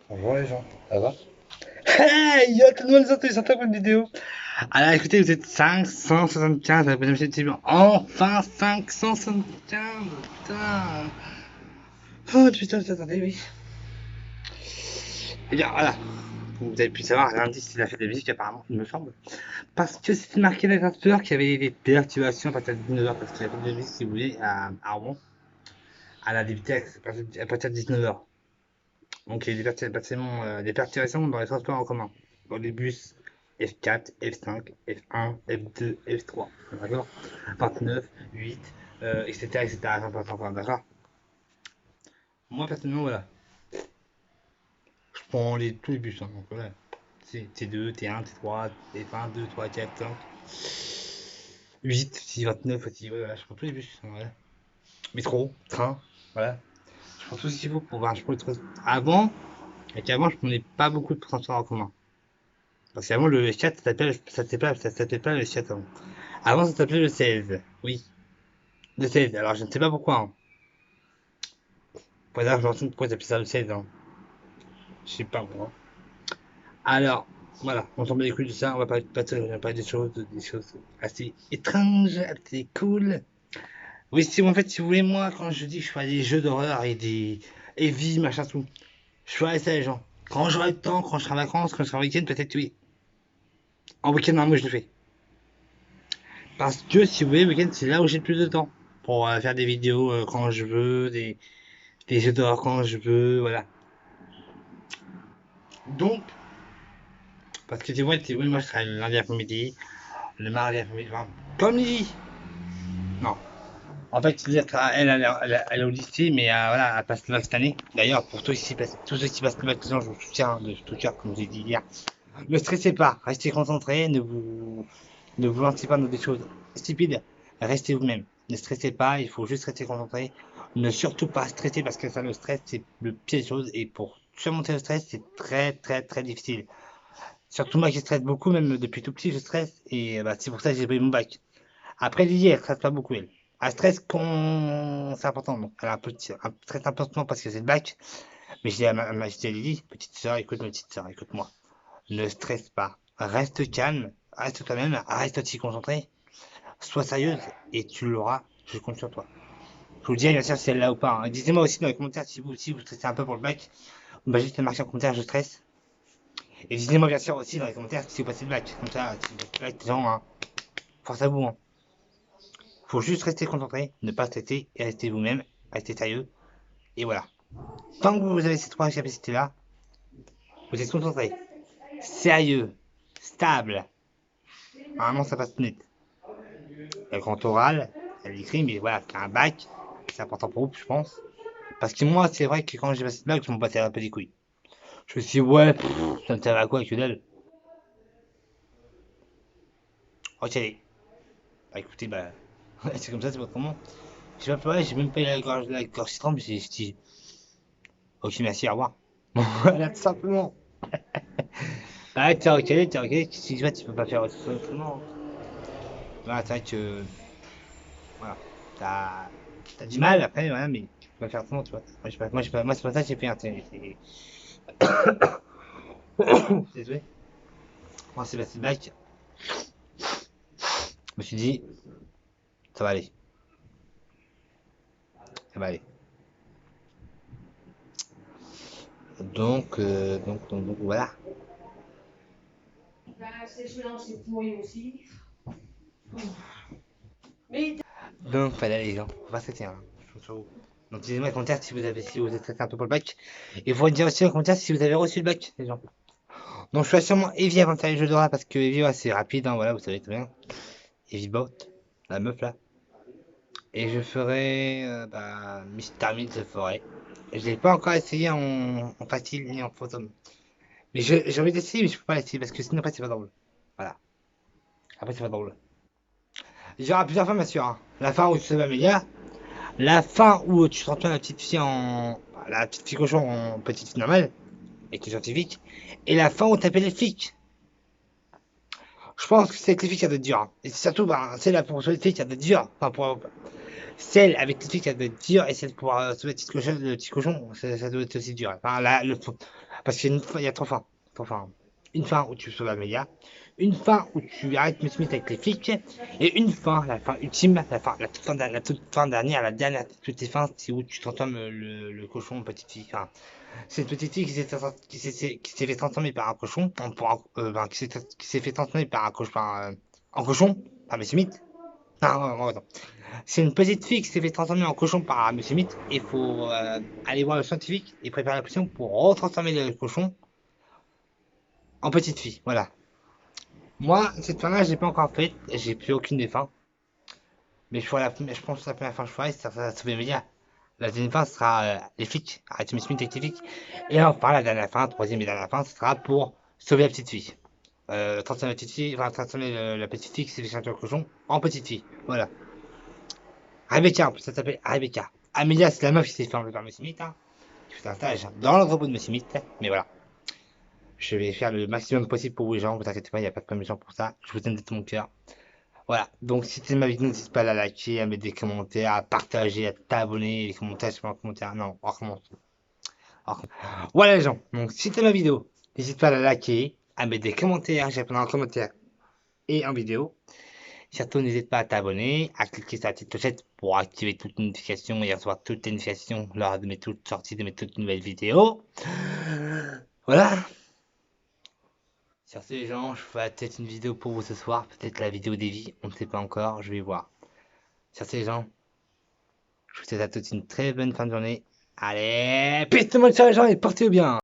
Bonjour les gens, ça va? Hey, yo, tout le monde sorti sur ta bonne vidéo. Alors écoutez, vous êtes 575 à la deuxième chaîne. Enfin 575, putain. Oh putain, attendez, oui. Eh bien voilà, vous avez pu savoir, l'indice il a fait de la musique apparemment, il me semble. Parce que c'était marqué dans l'ascenseur qu'il y avait des déactivations à partir de 19h, parce qu'il y avait de la musique si vous voulez à Rouen. Elle a débuté à partir de 19h. Donc il y a des perturbations dans les transports en commun. Dans les bus F4, F5, F1, F2, F3. D'accord? 29, 8, etc. etc. D'accord? Moi personnellement, voilà. Je prends tous les bus. Hein, donc voilà. T2, T1, T3, F1, 2, 3, 4, 5, 8, 6, 29 aussi. Voilà, je prends tous les bus. Voilà. Métro, train, voilà. Je prends tout ce qu'il faut pour voir. Je prends avant, et qu'avant, je prenais pas beaucoup de transports en commun. Parce qu'avant, le chat, ça s'appelait pas le chat avant. Avant, ça s'appelait le 16. Oui, le 16. Alors, je ne sais pas pourquoi. Hein. Pour dire, je me rends pourquoi ça le 16. Hein. Je sais pas moi. Alors, voilà, on tombe les couilles de ça. On va parler des choses assez étranges, assez cool. Oui, si, en fait, si vous voulez, moi, quand je dis que je fais des jeux d'horreur et des heavy, machin, tout, je ferai ça, les gens. Quand j'aurai le temps, quand je serai en vacances, quand je serai en week-end, peut-être oui. En week-end, moi, je le fais. Parce que si vous voulez, le week-end, c'est là où j'ai le plus de temps. Pour faire des vidéos quand je veux, des jeux d'horreur quand je veux, voilà. Donc, parce que oui, moi je travaille le lundi après-midi, le mardi après-midi, enfin, comme midi. Non. En fait, elle est au lycée, mais voilà, elle passe le bac cette année. D'ailleurs, pour tous ceux qui passent le bac, je vous soutiens de tout cœur, comme j'ai dit hier. Ne stressez pas, restez concentrés, ne vous lancez pas dans des choses stupides. Restez vous-même. Ne stressez pas, il faut juste rester concentré. Ne surtout pas stresser parce que ça, le stress, c'est le pire des choses. Et pour surmonter le stress, c'est très, très, très difficile. Surtout moi qui stresse beaucoup, même depuis tout petit, je stresse. Et bah, c'est pour ça que j'ai pris mon bac. Après, Lily, elle stresse pas beaucoup, elle. Elle stresse quand c'est important. Donc, elle a un stress important parce que c'est le bac. Mais je dis à Lily, petite soeur, écoute, ma petite soeur, écoute-moi. Ne stresse pas. Reste calme, reste toi-même, reste aussi concentré. Sois sérieuse et tu l'auras. Je compte sur toi. Je vous dis bien sûr si elle l'a ou pas. Hein. Dites-moi aussi dans les commentaires si vous aussi vous stressez un peu pour le bac. Bah juste marquer en commentaire je stresse. Et dites-moi bien sûr aussi dans les commentaires si vous passez le bac. Comme ça, si vous passez le bac, les gens, hein, force à vous. Hein. Faut juste rester concentré, ne pas stresser et rester vous-même, rester sérieux. Et voilà. Tant que vous avez ces trois capacités-là, vous êtes concentré, sérieux, stable. Normalement ça passe net. Le grand oral, elle écrit, mais voilà, c'est un bac. C'est important pour vous, je pense. Parce que moi, c'est vrai que quand j'ai passé le bac, je m'en battais un peu les couilles. Je me suis dit, ouais, ça me sert à quoi que dalle. Ok, bah écoutez, bah, c'est comme ça, c'est pas autrement. J'ai pas pleuré, j'ai même pas eu la gorge qui tremble, j'ai dit, ok, merci, au revoir. Voilà, tout simplement. Ah, t'es ok, si tu vois, tu peux pas faire autrement. Voilà, c'est vrai que, voilà, t'as, t'as du mal après, voilà, mais tu peux pas faire autrement, tu vois. Moi, c'est pas ça que j'ai fait, hein, désolé. Moi, c'est passé le bac, je me suis dit, ça va aller, ça va aller. Donc, voilà. Donc voilà les gens, on va se hein. Donc dites-moi en commentaire si vous êtes stressé un peu pour le bac. Et vous dire aussi en commentaire si vous avez reçu le bac, les gens. Donc je ferai sûrement Evie avant de faire les jeux d'horreur parce que Evie ouais, c'est rapide, hein, voilà, vous savez très bien. Evie Bot, la meuf là. Et je ferai Mr. Meat the Forêt. Je l'ai pas encore essayé en facile ni en fantôme. Mais j'ai envie d'essayer mais je peux pas l'essayer parce que sinon après c'est pas drôle. Voilà. Après c'est pas drôle. Il y aura plusieurs fins bien sûr. Hein. La fin où tu sauves Amélia, la fin où tu transformes la petite fille cochon en petite fille normale, avec les scientifiques, et la fin où t'appelles les flics. Je pense que c'est avec les flics qui a de dur. Hein. Et surtout, bah, celle là pour sauver les flics qui a de dur. Enfin, pour celle avec les flics qui a de dur et celle pour sauver le petit cochon, ça doit être aussi dur. Enfin, là, Parce qu'il y a, il y a trois fins. Trois fins. Une fin où tu sauves Amelia, une fin où tu arrêtes Miss Smith avec les flics, et une fin, la fin ultime, la toute fin dernière, la dernière petite fin, c'est où tu transformes le cochon en petite fille. Enfin, c'est une petite fille qui s'est fait transformer par un cochon, qui s'est fait transformer par un cochon, en cochon, par Miss Smith. Non, non, non, non. C'est une petite fille qui s'est fait transformer en cochon par Monsieur Smith. Il faut aller voir le scientifique et préparer la potion pour retransformer le cochon en petite fille. Voilà. Moi, cette fin-là, j'ai pas encore faite. J'ai plus aucune des fins. Mais je pense que la première fin que je ferai, ça va sauver Melia. La deuxième fin, ce sera les flics. Arrêtez Smith avec les flics. Et enfin, la dernière fin, troisième et dernière fin, ce sera pour sauver la petite fille. Transformer la petite fille, enfin, transformer la petite fille qui s'est fait changer au cochon en petite fille. Voilà. Rebecca, en plus, ça s'appelle Rebecca. Amelia, c'est la meuf qui s'est fait enlever par Monsieur Smith, hein, qui fait un stage dans l'entrepôt de Monsieur Smith. Mais voilà. Je vais faire le maximum possible pour vous, les gens. Vous inquiétez pas, il n'y a pas de problème pour ça. Je vous aime de tout mon cœur. Voilà. Donc, si c'est ma vidéo, n'hésite pas à la liker, à mettre des commentaires, à partager, à t'abonner. Les commentaires, je sais pas en commentaire. Non, on recommence. Voilà, les gens. Donc, si c'est ma vidéo, n'hésite pas à la liker, à mettre des commentaires. J'ai répondre en commentaire et en vidéo. Surtout, n'hésite pas à t'abonner, à cliquer sur la petite clochette pour activer toutes les notifications et recevoir toutes les notifications lors de mes toutes sorties de mes toutes nouvelles vidéos. Voilà. Sur ce, les gens, je ferai peut-être une vidéo pour vous ce soir, peut-être la vidéo des vies, on ne sait pas encore, je vais voir. Sur ce, les gens, je vous souhaite à tous une très bonne fin de journée. Allez, peace tout le monde, ciao les gens et portez-vous bien.